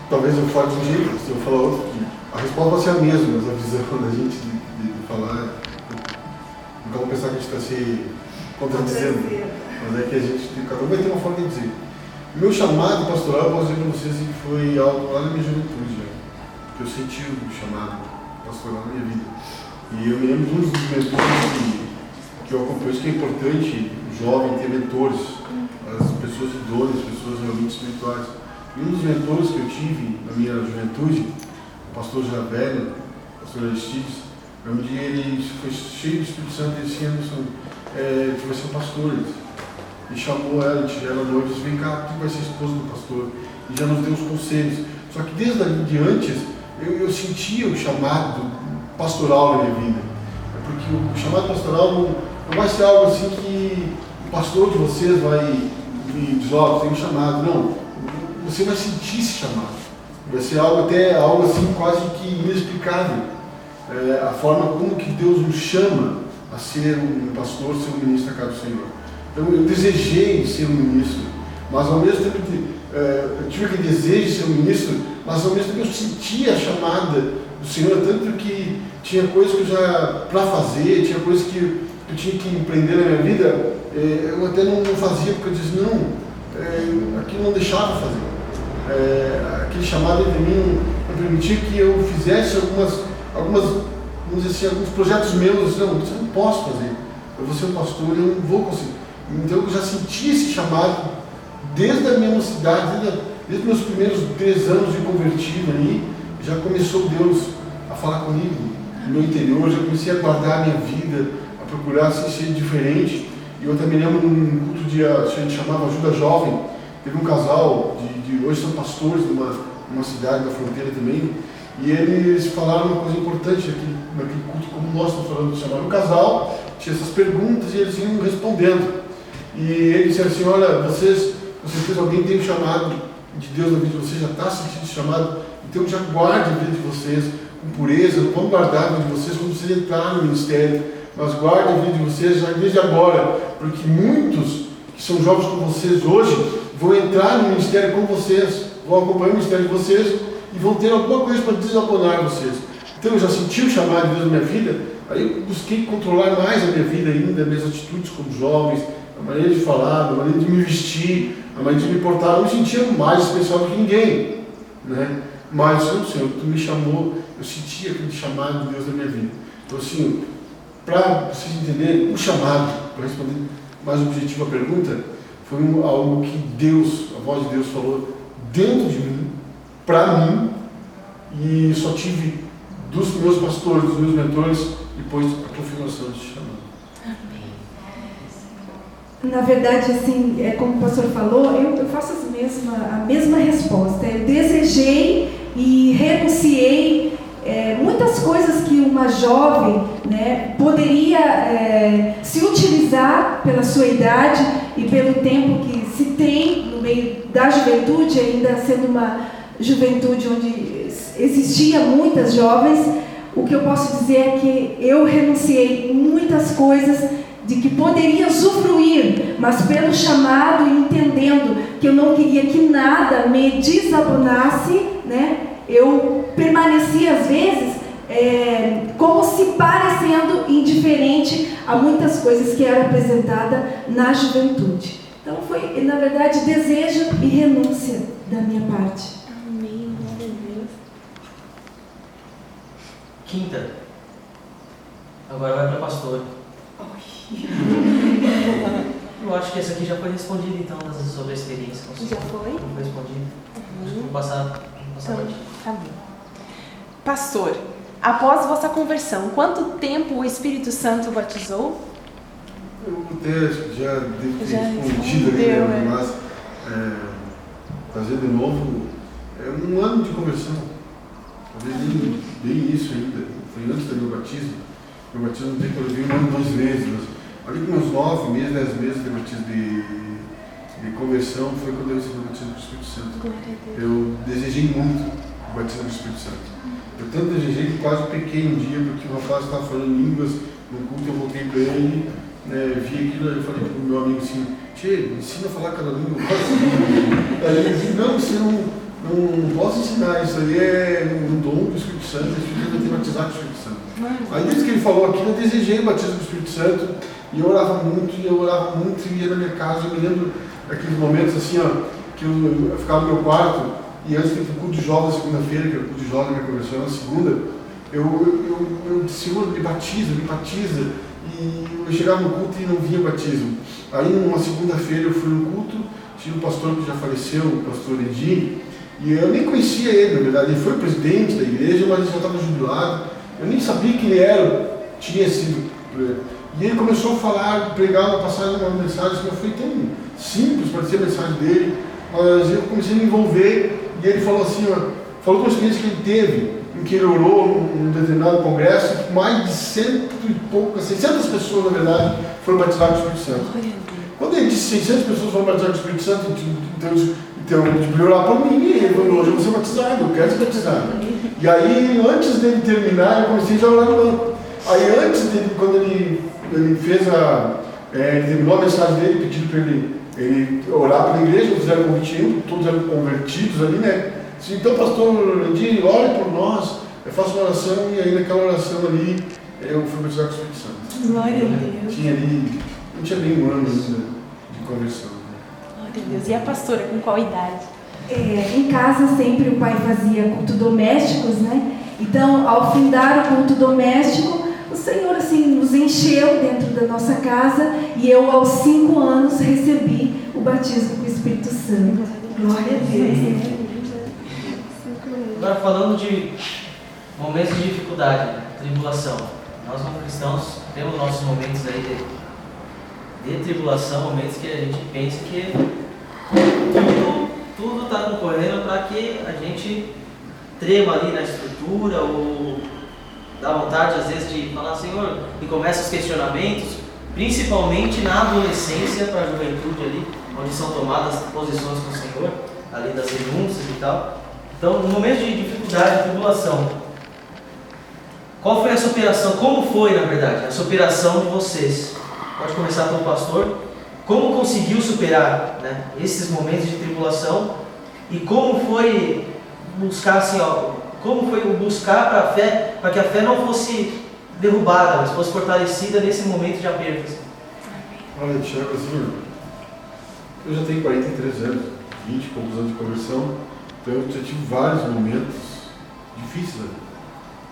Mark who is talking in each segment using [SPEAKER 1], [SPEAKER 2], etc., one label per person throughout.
[SPEAKER 1] talvez eu fale de um jeito, se eu falar outro, a resposta vai ser a mesma, mas a visão da gente de falar, não vamos pensar que a gente está se contradizendo, mas é que a gente, cada um vai ter uma forma de dizer. O meu chamado pastoral, eu posso dizer para vocês que foi algo lá na minha juventude, né? Que eu senti o chamado pastoral na minha vida. E eu me lembro de um dos mentores que eu acompanho, isso que é importante, o jovem ter mentores, as pessoas idôneas, pessoas realmente espirituais. E um dos mentores que eu tive na minha juventude, o pastor já velho, o pastor Aristides, um dia ele foi cheio do Espírito Santo e disse: Anderson, tu vai ser um pastor. E chamou ela, ela à noite, disse: vem cá, tu vai ser esposa do pastor. E já nos deu os conselhos. Só que desde ali de antes, eu sentia o chamado pastoral na minha vida. Porque o chamado pastoral não vai ser algo assim que o pastor de vocês vai me dizer: ó, tem um chamado. Não, você vai sentir esse chamado. Vai ser algo assim quase que inexplicável. A forma como que Deus nos chama a ser um pastor, ser um ministro da casa do Senhor. Então eu desejei ser um ministro, mas ao mesmo tempo eu tive aquele desejo de ser um ministro, mas ao mesmo tempo eu sentia a chamada do Senhor, tanto que tinha coisas que eu já para fazer, tinha coisas que eu tinha que empreender na minha vida, eu até não fazia, porque eu dizia: não, aquilo não deixava fazer. Aquele chamado de mim não permitia que eu fizesse algumas, vamos dizer assim, alguns projetos meus. Não, isso eu não posso fazer. Eu vou ser um pastor, eu não vou conseguir. Então eu já senti esse chamado desde a minha mocidade, desde os meus primeiros 3 anos de convertido ali, já começou Deus a falar comigo no meu interior, já comecei a guardar a minha vida, a procurar assim, ser diferente. E eu também lembro num culto de, a gente chamava Ajuda Jovem, teve um casal, hoje são pastores numa cidade da fronteira também, e eles falaram uma coisa importante naquele culto, como nós estamos falando, chamaram o casal, tinha essas perguntas e eles iam respondendo. E eles disseram assim: olha, vocês, com certeza alguém tem um chamado de Deus na vida de vocês, já está sentindo esse chamado, então já guarde a vida de vocês com pureza, não vamos guardar a vida de vocês quando vocês entrarem no ministério, mas guarde a vida de vocês já desde agora, porque muitos que são jovens como vocês hoje vão entrar no ministério como vocês, vão acompanhar o ministério de vocês e vão ter alguma coisa para desabonar vocês. Então eu já senti o chamado de Deus na minha vida, aí eu busquei controlar mais a minha vida ainda, minhas atitudes como jovens, a maneira de falar, a maneira de me vestir, a maneira de me portar. Eu me sentia mais especial do que ninguém, né? Mas, Senhor, tu me chamou, eu senti aquele chamado de Deus na minha vida. Então, assim, para vocês entenderem, o chamado, para responder mais objetivo a pergunta, foi algo que Deus, a voz de Deus falou dentro de mim, para mim, e só tive dos meus pastores, dos meus mentores, depois a confirmação desse chamado.
[SPEAKER 2] Na verdade, assim, como o pastor falou, eu faço a mesma resposta. Eu desejei e renunciei muitas coisas que uma jovem, né, poderia se utilizar pela sua idade e pelo tempo que se tem no meio da juventude, ainda sendo uma juventude onde existia muitas jovens. O que eu posso dizer é que eu renunciei muitas coisas de que poderia usufruir, mas pelo chamado e entendendo que eu não queria que nada me desabonasse, né? Eu permanecia às vezes como se parecendo indiferente a muitas coisas que eram apresentadas na juventude. Então foi, na verdade, desejo e renúncia da minha parte.
[SPEAKER 3] Amém, glória a Deus.
[SPEAKER 4] Quinta. Agora vai para a pastora. Eu acho que essa aqui já foi respondida, então, sobre a experiência.
[SPEAKER 3] Já foi?
[SPEAKER 4] Não foi respondida. Acho que vou passar
[SPEAKER 3] Então,
[SPEAKER 4] parte.
[SPEAKER 3] tá bom. Pastor, após vossa conversão, quanto tempo o Espírito Santo batizou?
[SPEAKER 1] Eu até já devo ter
[SPEAKER 3] Já
[SPEAKER 1] respondido ali,
[SPEAKER 3] respondeu,
[SPEAKER 1] né? Mas fazer de novo 1 ano de conversão. Talvez bem isso ainda. Foi antes do meu batismo. Meu batismo não tem que eu vi 1 ano, 2 meses. Mas ali com meus 9 meses, 10 meses de batismo de conversão foi quando eu recebi o batismo do Espírito Santo.
[SPEAKER 3] Glória a Deus.
[SPEAKER 1] Eu desejei muito o batismo do Espírito Santo. Eu tanto desejei que quase pequei um dia, porque o rapaz estava falando línguas no culto, eu voltei para ele, vi aquilo, eu falei para o meu amigo assim: Tchê, me ensina a falar cada língua. Aí ele disse: não, você não posso ensinar, isso aí é um dom do Espírito Santo, o Espírito Santo vai ter batizado com o Espírito Santo. Aí desde que ele falou aqui, eu desejei o batismo do Espírito Santo, e eu orava muito, e ia na minha casa. Eu me lembro daqueles momentos assim, ó, que eu ficava no meu quarto, e antes do culto de jovens, segunda-feira, que era o culto de jovens, minha conversão na segunda, eu disse, Senhor, me batiza, e eu chegava no culto e não vinha batismo. Aí numa segunda-feira eu fui no culto, tinha um pastor que já faleceu, o pastor Edi, e eu nem conhecia ele, na verdade. Ele foi presidente da igreja, mas ele já estava jubilado. Eu nem sabia quem ele era, tinha sido. E ele começou a falar, pregar uma passagem, uma mensagem que foi tão simples para ser a mensagem dele, mas eu comecei a me envolver. E ele falou assim, ó, falou com a experiência que ele teve, em que ele orou num determinado congresso, que mais de 600 pessoas, na verdade, foram batizadas com o Espírito Santo. Quando ele disse 600 pessoas foram batizadas com o Espírito Santo, então ele veio orar para mim, e ele falou, hoje eu vou ser batizado, eu quero ser batizado. E aí, antes dele terminar, eu comecei já a orar no banco. Aí, antes dele, quando ele fez ele terminou a mensagem dele, pedindo para ele orar pela igreja, fizeram convite, todos eram convertidos ali, né? Disse, então, pastor, ore por nós, eu faço uma oração, e aí naquela oração ali, eu fui batizado com o Espírito Santo.
[SPEAKER 3] Glória a Deus.
[SPEAKER 1] Tinha ali, não tinha bem um ano ainda de conversão.
[SPEAKER 3] Glória a Deus. E a pastora, com qual idade?
[SPEAKER 2] Em casa sempre o pai fazia culto domésticos, né? Então, ao findar o culto doméstico, o Senhor assim nos encheu dentro da nossa casa e eu aos 5 anos recebi o batismo com o Espírito Santo. Glória a Deus.
[SPEAKER 4] Agora falando de momentos de dificuldade, tribulação. Nós como cristãos temos nossos momentos aí de tribulação, momentos que a gente pensa que tudo está concorrendo para que a gente trema ali na estrutura ou dá vontade às vezes de falar, Senhor, e começa os questionamentos, principalmente na adolescência para a juventude ali, onde são tomadas posições com o Senhor, ali das renúncias e tal. Então, no momento de dificuldade, tribulação, qual foi a superação? Como foi, na verdade, a superação de vocês? Pode começar pelo pastor. Como conseguiu superar, né, esses momentos de tribulação e como foi buscar assim, como foi buscar para a fé, para que a fé não fosse derrubada, mas fosse fortalecida nesse momento de aperto? Assim.
[SPEAKER 1] Olha, Tiago, assim, eu já tenho 43 anos, 20 e poucos anos de conversão, então eu já tive vários momentos difíceis. Né?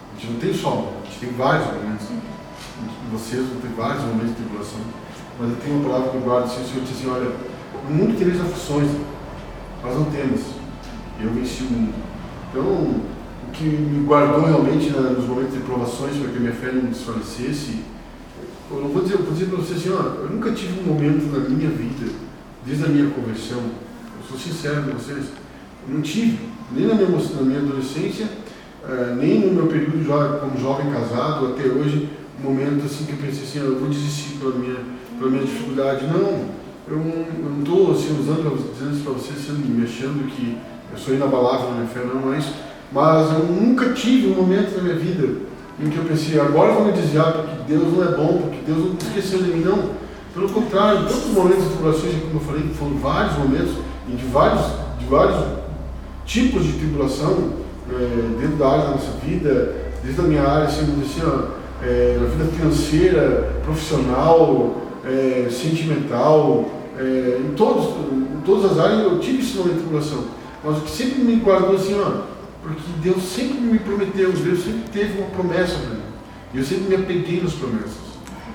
[SPEAKER 1] A gente não tem só, a gente tem vários momentos. Vocês vão ter vários momentos de tribulação. Mas eu tenho uma palavra que eu guardo assim, o Senhor disse assim, olha, no mundo tereis aflições, nós não temos. E eu venci o mundo. Então, o que me guardou realmente nos momentos de provações, para que a minha fé não desfalecesse, eu não vou dizer, para vocês assim, ó, eu nunca tive um momento na minha vida, desde a minha conversão, eu sou sincero com vocês, eu não tive, nem na minha adolescência, nem no meu período como jovem casado, até hoje, um momento assim que eu pensei assim, eu vou desistir pela minha dificuldade. Não, eu não estou assim, dizendo isso para vocês, me achando que eu sou inabalável na minha fé, não é isso. Mas eu nunca tive um momento na minha vida em que eu pensei, agora eu vou me desviar porque Deus não é bom, porque Deus não esqueceu de mim, não. Pelo contrário, todos os momentos de tribulações, como eu falei, foram vários momentos, e de vários tipos de tribulação, dentro da área da nossa vida, desde a minha área, assim, na vida financeira, profissional, sentimental, em todas as áreas eu tive esse momento de tribulação. Mas o que sempre me guardou assim, porque Deus sempre me prometeu, Deus sempre teve uma promessa para mim. E eu sempre me apeguei nas promessas.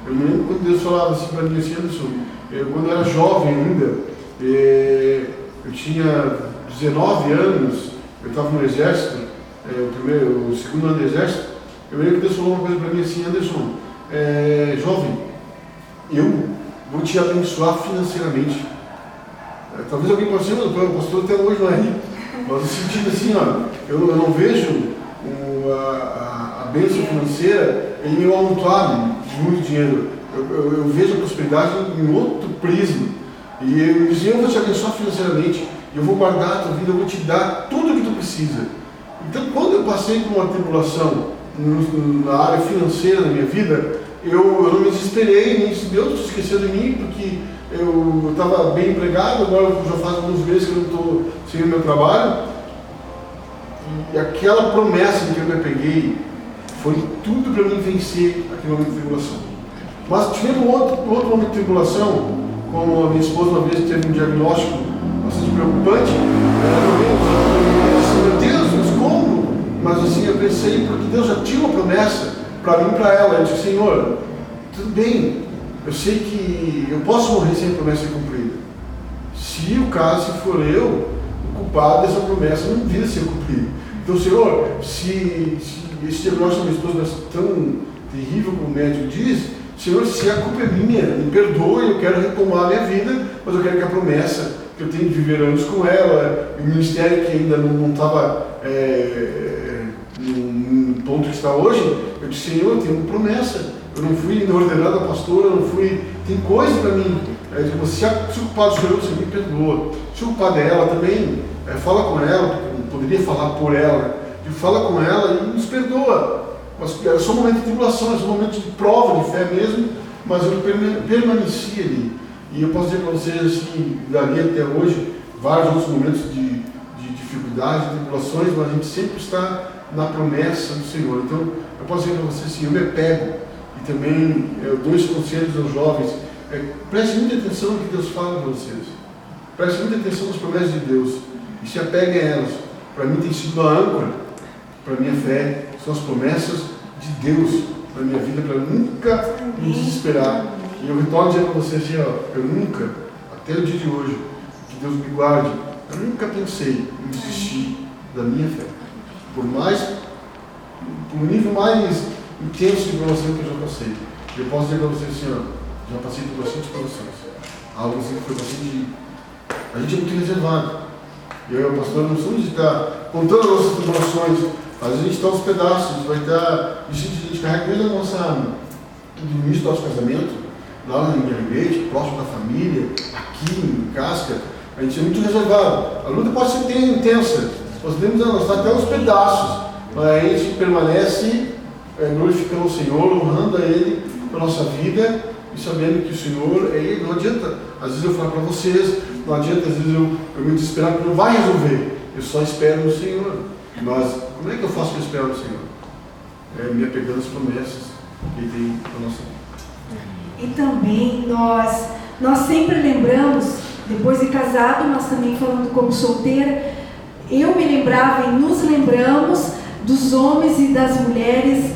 [SPEAKER 1] Eu me lembro quando Deus falava assim para mim, assim, Anderson, quando eu era jovem ainda, eu tinha 19 anos, eu estava no exército, o segundo ano do exército. Eu lembro que Deus falou uma coisa para mim assim, Anderson, jovem, eu vou te abençoar financeiramente. Talvez alguém possa dizer, o pastor até hoje não é rico, mas no sentido assim, eu não vejo a bênção financeira em eu amontoar muito dinheiro. Eu vejo a prosperidade em outro prisma. E eu dizia, eu vou te abençoar financeiramente, eu vou guardar a tua vida, eu vou te dar tudo o que tu precisa. Então, quando eu passei por uma tribulação na área financeira da minha vida, eu não me desesperei, nem disse, Deus se esqueceu de mim, porque eu estava bem empregado, agora já faz alguns meses que eu não estou seguindo meu trabalho, E aquela promessa em que eu me apeguei foi tudo para mim vencer aquele momento de tribulação. Mas tivemos um outro momento de tribulação, como a minha esposa uma vez teve um diagnóstico bastante preocupante. Eu disse, meu Deus, mas como? Mas assim, eu pensei, porque Deus já tinha uma promessa para mim e para ela. Eu disse, Senhor, tudo bem, eu sei que eu posso morrer sem a promessa ser cumprida. Se o caso, se for eu, o culpado dessa promessa não devia ser cumprida. Então, Senhor, se esse diagnóstico da minha esposa é tão terrível como o médico diz, Senhor, se a culpa é minha, me perdoe, eu quero retomar a minha vida, mas eu quero que a promessa que eu tenho de viver anos com ela, e o ministério que ainda não estava no ponto que está hoje, eu disse, Senhor, eu tenho uma promessa, eu não fui ainda ordenado a pastora, eu não fui, tem coisa para mim. Se o culpado sou eu, você me perdoa. Se o culpado é ela também, fala com ela, poderia falar por ela, fala com ela e nos perdoa. Mas era só um momento de tribulação, era só um momento de prova, de fé mesmo, mas eu permaneci ali. E eu posso dizer para vocês, assim, dali até hoje, vários outros momentos de dificuldade, de tribulações, mas a gente sempre está na promessa do Senhor. Então, eu posso dizer para vocês assim, eu me apego, e também eu dou esse conselho aos jovens, preste muita atenção no que Deus fala para vocês. Preste muita atenção nas promessas de Deus, e se apeguem a elas. Para mim tem sido uma âncora, para a minha fé, são as promessas de Deus na minha vida, para nunca me desesperar. E eu retorno a dizer para vocês assim, eu nunca, até o dia de hoje, que Deus me guarde, eu nunca pensei em desistir da minha fé. Por um nível mais intenso de provação que eu já passei. Eu posso dizer para vocês assim, já passei por bastante provações. Algo assim que foi bastante... A gente é muito reservado. Eu e o pastor não somos de estar contando as nossas tribulações. Às vezes a gente está aos pedaços, a gente vai estar... A gente carrega desde do início do nosso casamento, lá na minha igreja, próximo da família, aqui em Casca. A gente é muito reservado. A luta pode ser intensa. Nós podemos estar até aos pedaços. Mas a gente permanece glorificando o Senhor, honrando a Ele com a nossa vida e sabendo que o Senhor é Ele. Não adianta, às vezes eu falo para vocês, não adianta às vezes eu me desesperar porque não vai resolver. Eu só espero no Senhor. Mas como é que eu faço para esperar no Senhor? Me apegando às promessas que Ele tem para a nossa vida.
[SPEAKER 2] E também nós sempre lembramos, depois de casado, mas também falando como solteira, eu me lembrava e nos lembramos dos homens e das mulheres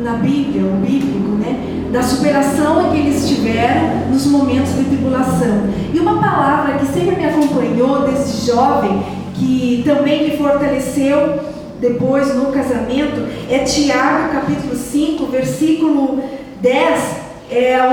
[SPEAKER 2] na Bíblia, o bíblico, né? Da superação que eles tiveram nos momentos de tribulação. E uma palavra que sempre me acompanhou desde jovem, que também me fortaleceu depois no casamento, é Tiago, capítulo 5, versículo 10,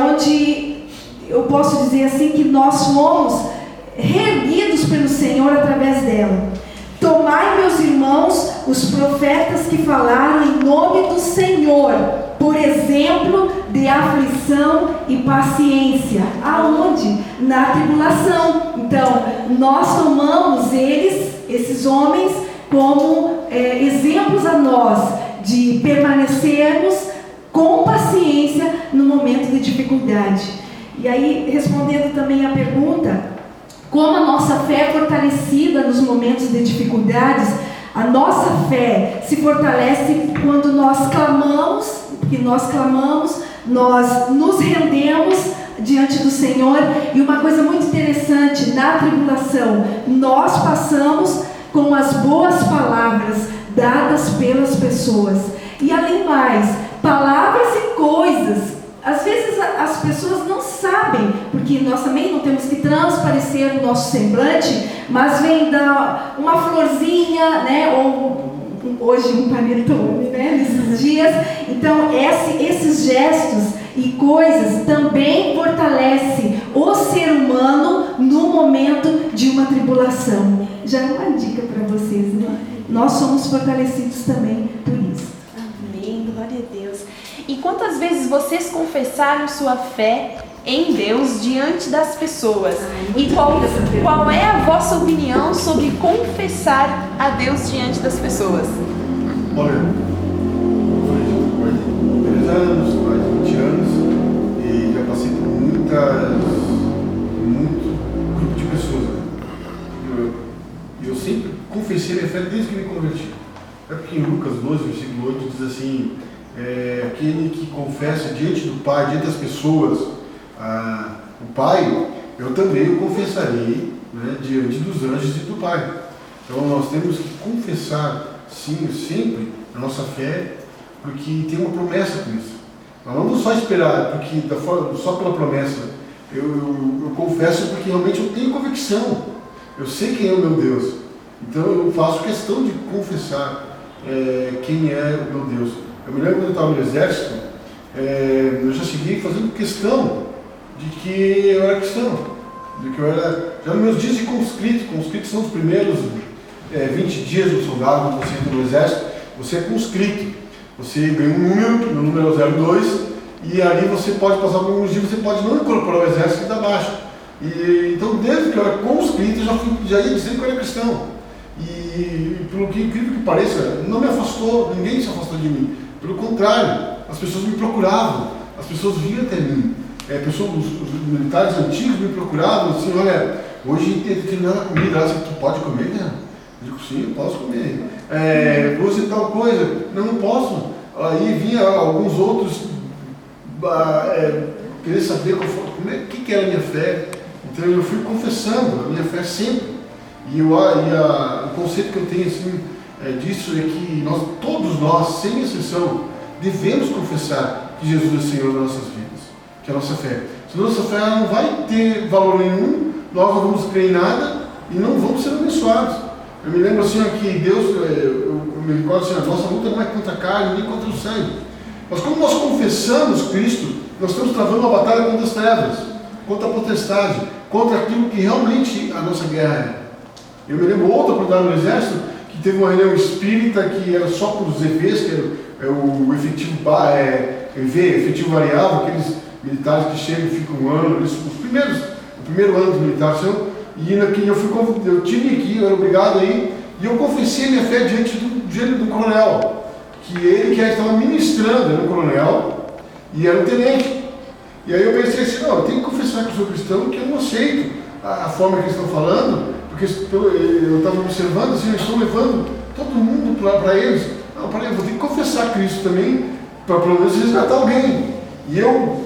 [SPEAKER 2] onde eu posso dizer assim que nós fomos reerguidos pelo Senhor através dela. Tomai, meus irmãos, os profetas que falaram em nome do Senhor, por exemplo de aflição e paciência. Aonde? Na tribulação. Então, nós tomamos esses homens, como exemplos a nós, de permanecermos com paciência no momento de dificuldade. E aí, respondendo também a pergunta, como a nossa fé é fortalecida nos momentos de dificuldades, a nossa fé se fortalece quando nós clamamos, nós nos rendemos diante do Senhor. E uma coisa muito interessante, na tribulação, nós passamos com as boas palavras dadas pelas pessoas. E além mais, palavras e coisas. Às vezes as pessoas não sabem, porque nós também não temos que transparecer o nosso semblante, mas vem dar uma florzinha, né? Ou hoje um panetone, né? Nesses dias. Então esses gestos e coisas também fortalecem o ser humano no momento de uma tribulação. Já é uma dica para vocês, né? Nós somos fortalecidos também por isso.
[SPEAKER 3] Amém, glória a Deus. E quantas vezes vocês confessaram sua fé em Deus diante das pessoas? E qual é a vossa opinião sobre confessar a Deus diante das pessoas?
[SPEAKER 1] Olha, eu falei, 3 anos, mais de 20 anos, e já passei por muito grupo de pessoas. Eu sempre confessei minha fé desde que me converti. É porque em Lucas 12, versículo 8, diz assim, aquele que confessa diante do Pai, diante das pessoas, o Pai, eu também o confessarei, né, diante dos anjos e do Pai. Então nós temos que confessar, sim, sempre, a nossa fé, porque tem uma promessa com isso. Nós não vamos só esperar, porque só pela promessa. Eu confesso porque realmente eu tenho convicção. Eu sei quem é o meu Deus. Então eu faço questão de confessar quem é o meu Deus. Eu me lembro quando eu estava no exército, eu já cheguei fazendo questão de que eu era cristão. De que eu era, já nos meus dias de conscrito. Conscritos são os primeiros 20 dias do soldado, quando você entra no exército, você é conscrito. Você ganha um número, meu número é 02, e ali você pode passar por alguns dias, você pode não incorporar o exército e dar baixa. Então, desde que eu era conscrito, eu já ia dizendo que eu era cristão. E pelo que incrível que pareça, não me afastou, ninguém se afastou de mim. Pelo contrário, as pessoas me procuravam, as pessoas vinham até mim. Os militares antigos me procuravam assim, olha, hoje tem determinada comida, você pode comer, né? Eu digo, sim, eu posso comer. Você tal coisa, não posso. Aí vinha alguns outros querer saber o que era a minha fé. Então eu fui confessando a minha fé sempre. O conceito que eu tenho assim, disso é que todos nós, sem exceção, devemos confessar que Jesus é Senhor das nossas vidas, que é a nossa fé. Se a nossa fé não vai ter valor nenhum, nós não vamos crer em nada e não vamos ser abençoados. Eu me lembro assim que Deus, eu me recordo assim, a nossa luta não é contra a carne nem contra o sangue. Mas como nós confessamos Cristo, nós estamos travando uma batalha contra as trevas, contra a potestade, contra aquilo que realmente a nossa guerra é. Eu me lembro outra oportunidade no exército, que teve uma reunião espírita que era só para os EVs, que é o efetivo efetivo variável, aqueles militares que chegam e ficam um ano, o primeiro ano do militar seu. E eu tive aqui, eu era obrigado aí, e eu confessei minha fé diante do coronel, que ele estava ministrando, era um coronel, e era um tenente. E aí eu pensei assim, não, eu tenho que confessar que eu sou cristão, que eu não aceito a forma que eles estão falando, porque eu estava observando, assim, eu estou levando todo mundo para eles. Não, peraí, eu vou ter que confessar Cristo também, para pelo menos resgatar alguém. E eu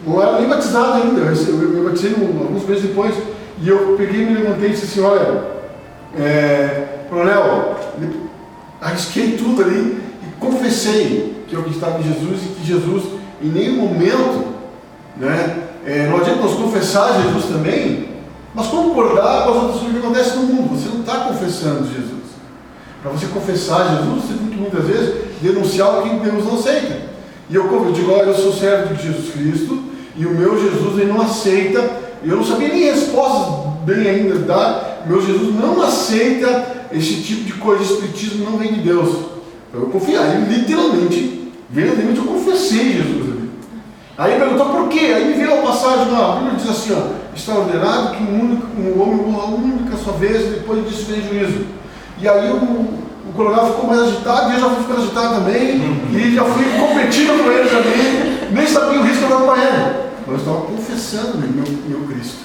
[SPEAKER 1] não era nem batizado ainda, eu me batizei alguns meses depois. E eu peguei, me levantei e disse assim, olha, coronel, arrisquei tudo ali e confessei que eu acreditava em Jesus e que Jesus, em nenhum momento, né, não adianta nós confessar Jesus também, mas concordar com as outras coisas que acontecem no mundo. Você não está confessando Jesus. Para você confessar Jesus, você tem que muitas vezes denunciar o que Deus não aceita. E eu digo, olha, eu sou servo de Jesus Cristo e o meu Jesus ele não aceita. Eu não sabia nem respostas bem ainda dar. Meu Jesus não aceita esse tipo de coisa. Espiritismo não vem de Deus. Então eu confio. Aí literalmente, verdadeiramente eu confessei Jesus ali. Aí ele perguntou por quê? Aí me veio a passagem, a Bíblia diz assim, está ordenado que um homem morra uma única só vez e depois disso vem juízo. E aí o coronel ficou mais agitado e eu já fui ficando agitado também. E já fui competindo com ele também. Nem sabia o risco que eu estava correndo. Mas eu estava confessando meu Cristo.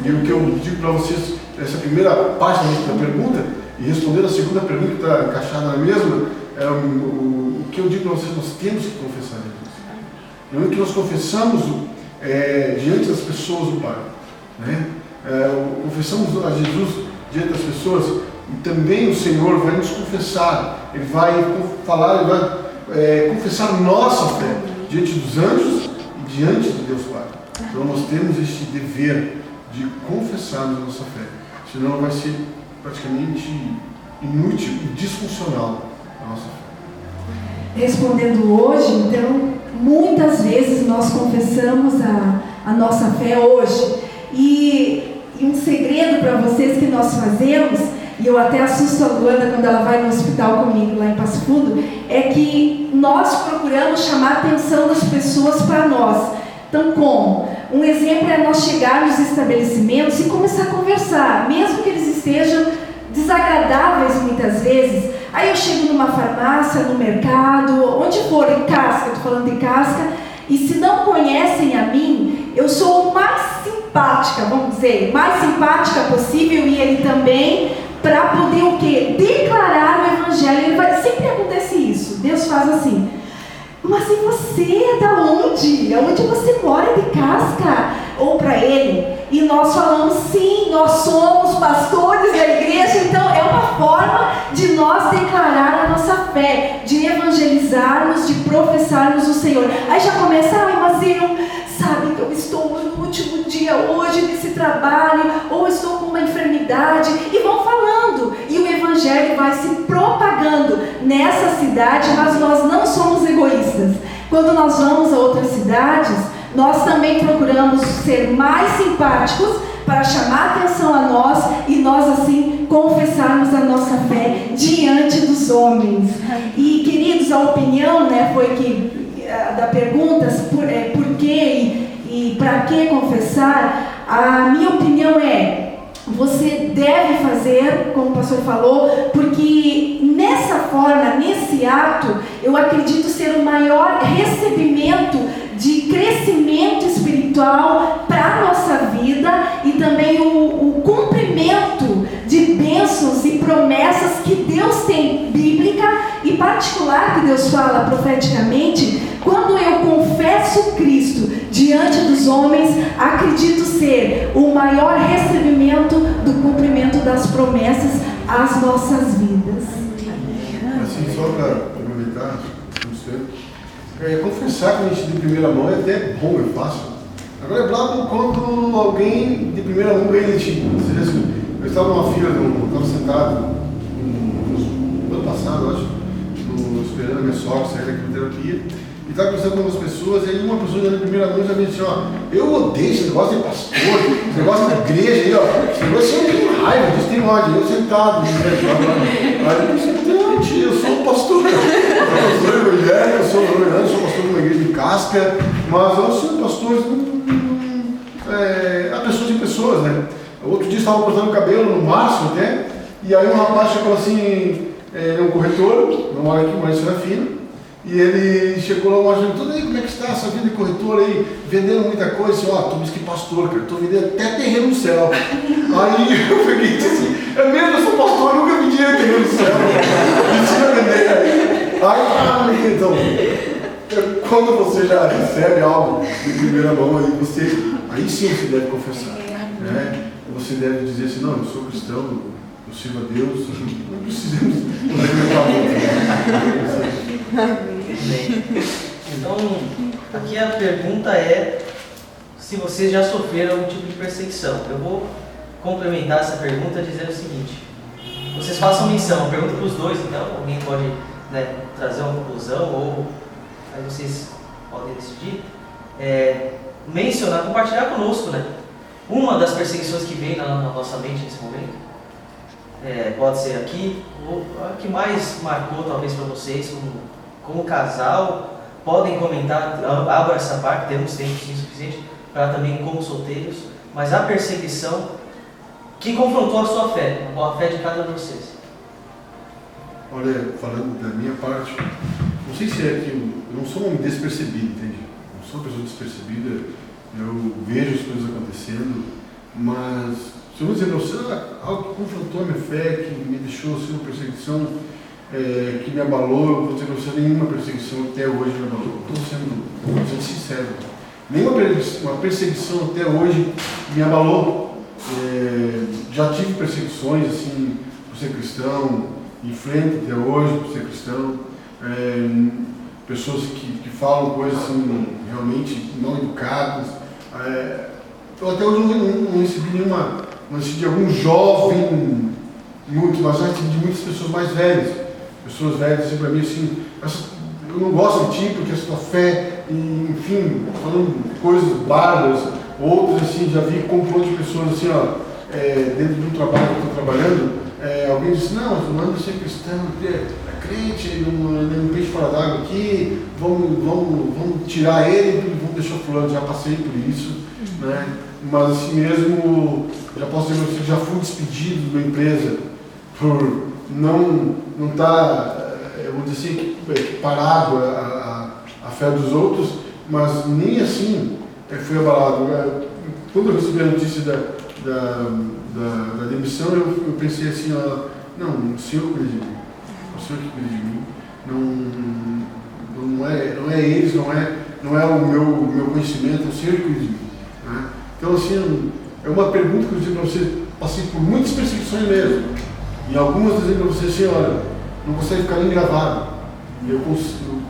[SPEAKER 1] E o que eu digo para vocês, essa primeira parte da pergunta, e respondendo a segunda pergunta que está encaixada na mesma, o que eu digo para vocês, nós temos que confessar Jesus. No momento que nós confessamos diante das pessoas do Pai, né? Confessamos a Jesus diante das pessoas, e também o Senhor vai nos confessar, Ele vai falar, Ele vai confessar nossa fé diante dos anjos, diante de Deus Pai. Então nós temos este dever de confessarmos a nossa fé, senão ela vai ser praticamente inútil e disfuncional a nossa fé.
[SPEAKER 2] Respondendo hoje, então, muitas vezes nós confessamos a nossa fé hoje. E um segredo para vocês que nós fazemos, e eu até assusto a Luana quando ela vai no hospital comigo lá em Passo Fundo, é que nós procuramos chamar a atenção das pessoas para nós. Então, como? Um exemplo é nós chegar nos estabelecimentos e começar a conversar, mesmo que eles estejam desagradáveis muitas vezes. Aí eu chego numa farmácia, no mercado, onde for, em Casca, estou falando em Casca, e se não conhecem a mim, eu sou o mais simpática, vamos dizer, mais simpática possível, e ele também, para poder o quê? Declarar o Evangelho. Ele vai sempre você é da onde? Aonde você mora de casca? Ou para ele. E nós falamos, sim, nós somos pastores da igreja, então é uma forma de nós declarar a nossa fé, de evangelizarmos, de professarmos o Senhor. Aí já começa, mas eu, sabe que eu estou no último dia hoje desse trabalho, ou estou com uma enfermidade, e vão falando, e o evangelho vai se propagando nessa cidade, mas nós não somos egoístas. Quando nós vamos a outras cidades, nós também procuramos ser mais simpáticos para chamar atenção a nós e nós assim confessarmos a nossa fé diante dos homens. E queridos, a opinião, foi que da pergunta por que e para que confessar, a minha opinião você deve fazer, como o pastor falou, porque nessa forma, nesse ato, eu acredito ser o maior recebimento de crescimento espiritual para a nossa vida e também o cumprimento de bênçãos e promessas que Deus tem, bíblica e particular, que Deus fala profeticamente. Quando eu confesso Cristo diante dos homens, acredito ser o maior recebimento do cumprimento das promessas às nossas vidas.
[SPEAKER 1] Assim, só para complementar, confessar que a gente de primeira mão é até bom, é fácil. Agora é brabo quando alguém de primeira mão ganha de ti. Eu estava numa fila, estava sentado no ano passado, acho, esperando a minha sogra sair da quimioterapia, e estava conversando com algumas pessoas, e aí uma pessoa já de primeira mão já me disse, eu odeio esse negócio de pastor, esse negócio de igreja aí, esse negócio eu tenho raiva disso, tem ódio, eu sentado, eu sou um pastor, eu sou evangélico, eu sou pastor de uma igreja de casca, mas eu sou pastor, há pessoas e pessoas, né? Outro dia estava cortando o cabelo, no março até, e aí um rapaz chegou assim, um corretor, não mora aqui, mora em Serafina, e ele chegou lá, tudo aí, como é que está essa vida de corretor aí, vendendo muita coisa, assim, tu me disse que pastor, cara, estou vendendo até terreno no céu. Aí eu peguei e disse assim, é mesmo, eu sou pastor, eu nunca vendi terreno no céu, ensina a vender. Aí, então, quando você já recebe algo de primeira mão, aí sim você deve confessar, né? Você deve dizer assim, não, eu sou cristão, eu sirvo a Deus, não precisamos
[SPEAKER 4] Então, aqui a pergunta é se vocês já sofreram algum tipo de perseguição. Eu vou complementar essa pergunta dizendo o seguinte: vocês façam menção, pergunta para os dois, então, alguém pode trazer uma conclusão, ou aí vocês podem decidir, mencionar, compartilhar conosco, uma das perseguições que vem na nossa mente nesse momento. Pode ser aqui, ou a que mais marcou talvez para vocês como casal. Podem comentar, abra essa parte, temos tempo sim suficiente para também como solteiros, mas a perseguição que confrontou a sua fé, a fé de cada um de vocês.
[SPEAKER 1] Olha, falando da minha parte, não sei se é que eu não sou um homem despercebido, entende? Não sou uma pessoa despercebida, eu vejo as coisas acontecendo, mas se eu vou dizer para você, algo que confrontou a minha fé, que me deixou assim, uma perseguição, que me abalou, eu vou dizer para você, nenhuma perseguição até hoje me abalou. Estou sendo sincero. Nenhuma perseguição até hoje me abalou. Já tive perseguições assim, por ser cristão, em frente até hoje, por ser cristão. Pessoas que falam coisas assim, realmente não educadas. Eu até hoje não recebi não recebi de algum jovem muito, mas já recebi de muitas pessoas mais velhas. Pessoas velhas dizem para mim assim, eu não gosto de ti porque a sua fé, enfim, falando coisas bárbaras. Outras assim, já vi complô de pessoas assim, dentro de um trabalho que eu estou trabalhando, alguém disse, não, eu mando ser cristão, crente, não peixe fora d'água aqui, vamos tirar ele e vamos deixar o fulano, já passei por isso, né? Mas assim mesmo, já posso dizer que já fui despedido de uma empresa por não estar, vou dizer assim, parado a fé dos outros, mas nem assim fui abalado. Quando eu recebi a notícia da demissão, eu pensei assim, não, o Senhor cuida de mim, o Senhor que cuida de mim, não é eles, não é o meu conhecimento, é o Senhor que cuida de mim. Né? Então, assim, é uma pergunta que eu digo para você, passei por muitas perseguições mesmo. E algumas dizendo para você assim, olha, não consegue ficar nem gravado. Eu consigo.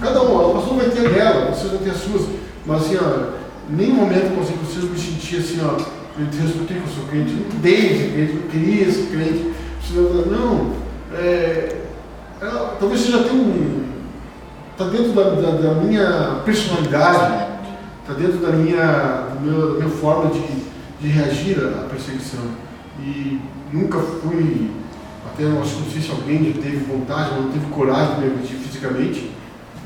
[SPEAKER 1] Cada um, a pessoa vai ter a dela, você vai ter as suas, mas assim, ó, em nenhum momento eu consigo me sentir assim, ó, eu te respeitei que eu sou crente, desde crente, eu queria ser crente, não, talvez seja até está dentro da minha personalidade, está dentro da minha forma de reagir à perseguição. E nunca fui, até eu acho que não sei se alguém já teve vontade, mas não teve coragem de me agredir fisicamente,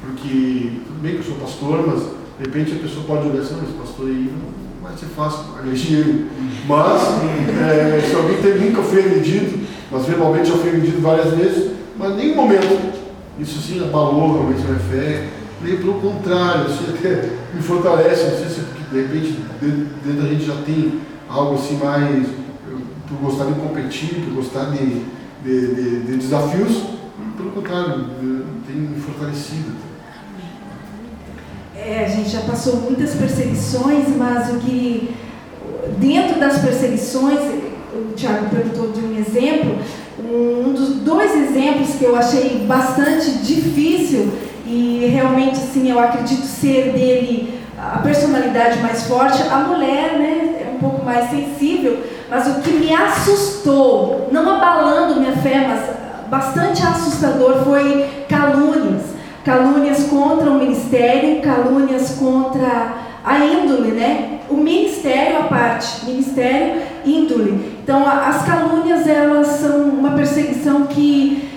[SPEAKER 1] porque tudo bem que eu sou pastor, mas de repente a pessoa pode olhar assim, não, esse pastor aí não vai ser fácil agredir ele. Mas, se alguém nunca foi agredido, mas verbalmente já foi agredido várias vezes, mas em nenhum momento isso assim abalou realmente a minha fé, nem pelo contrário, assim, até me fortalece, não sei se de repente dentro da gente já tem algo assim mais, por gostar de competir, por gostar de desafios, pelo contrário, tem me fortalecido.
[SPEAKER 2] A gente já passou muitas perseguições, mas o que, dentro das perseguições, o Thiago perguntou de um exemplo, um dos 2 exemplos que eu achei bastante difícil e realmente, assim, eu acredito ser dele a personalidade mais forte, a mulher, né, é um pouco mais sensível, mas o que me assustou, não abalando minha fé, mas bastante assustador, foi calúnias. Calúnias contra o ministério, calúnias contra a índole, né? O ministério à parte, ministério, índole. Então, as calúnias, elas são uma perseguição que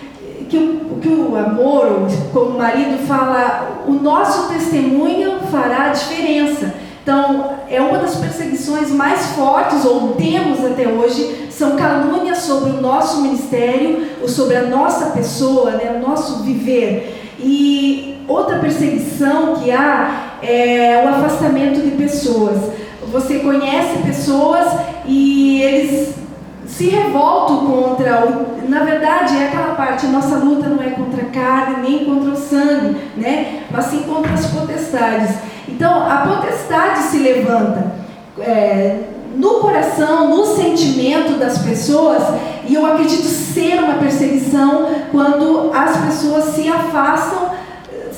[SPEAKER 2] o amor, como o marido fala, o nosso testemunho fará a diferença. Então, é uma das perseguições mais fortes, ou temos até hoje, são calúnias sobre o nosso ministério, ou sobre a nossa pessoa, né? O nosso viver. E outra perseguição que há é o afastamento de pessoas. Você conhece pessoas e eles se revoltam contra na verdade, é aquela parte, a nossa luta não é contra a carne, nem contra o sangue, né? Mas sim contra as potestades. Então, a potestade se levanta no coração, no sentimento das pessoas, e eu acredito ser uma perseguição quando as pessoas se afastam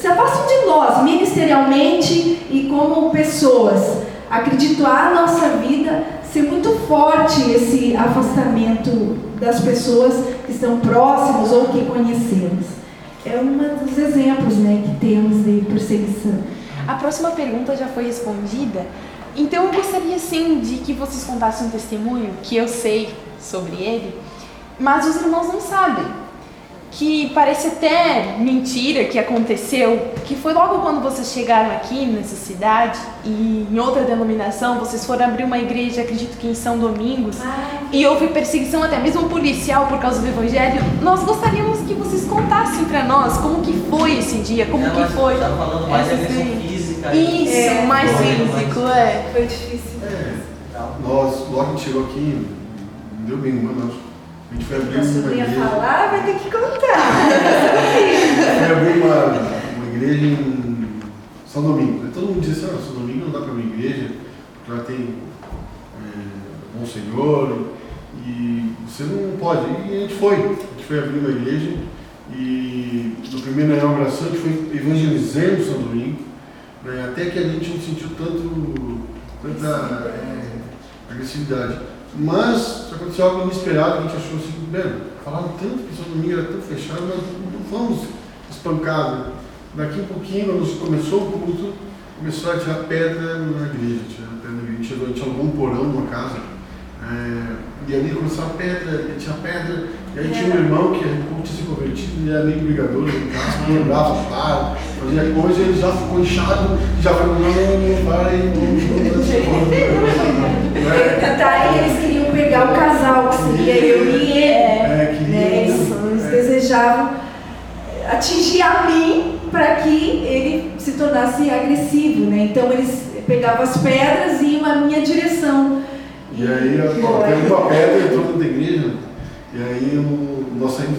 [SPEAKER 2] de nós, ministerialmente e como pessoas. Acredito a nossa vida ser muito forte esse afastamento das pessoas que estão próximas ou que conhecemos. É um dos exemplos, né, que temos de perseguição.
[SPEAKER 3] A próxima pergunta já foi respondida. Então eu gostaria sim de que vocês contassem um testemunho que eu sei sobre ele, mas os irmãos não sabem, que parece até mentira que aconteceu, que foi logo quando vocês chegaram aqui nessa cidade e em outra denominação, vocês foram abrir uma igreja, acredito que em São Domingos, e houve perseguição até mesmo policial por causa do evangelho. Nós gostaríamos que vocês contassem para nós como que foi esse dia, como que foi.
[SPEAKER 4] Tá falando mais de agressão física.
[SPEAKER 3] Isso, mais físico,
[SPEAKER 2] Foi difícil.
[SPEAKER 1] Nós, logo que a gente chegou aqui, não deu bem, mas a gente foi abrir uma igreja.
[SPEAKER 2] Falar, vai ter que contar.
[SPEAKER 1] Foi abrir uma igreja em São Domingo. Todo mundo diz assim, São Domingo não dá para abrir uma igreja, porque lá tem Bom Senhor, e você não pode. E a gente foi abrir uma igreja, e no primeiro inauguração a gente foi evangelizando São Domingo, né, até que a gente não sentiu tanta agressividade. Mas isso aconteceu algo inesperado, que a gente achou assim, falaram tanto que São Domingo era tão fechado, mas não fomos espancados. Daqui um pouquinho, quando começou o culto, começou a tirar pedra na igreja. A gente alugou um porão numa casa, e ali começou a pedra, tinha pedra, e aí tinha um irmão que tinha se convertido, ele era meio brigador no caso, lembrava, fazia coisa, ele já ficou inchado, já falou, não, para aí,
[SPEAKER 2] Daí eles queriam pegar o casal, que seria eu e ele. Eles desejavam atingir a mim para que ele se tornasse agressivo, né? Então eles pegavam as pedras e iam na minha direção.
[SPEAKER 1] E aí, teve uma pedra, entrou dentro da igreja, e aí nós saímos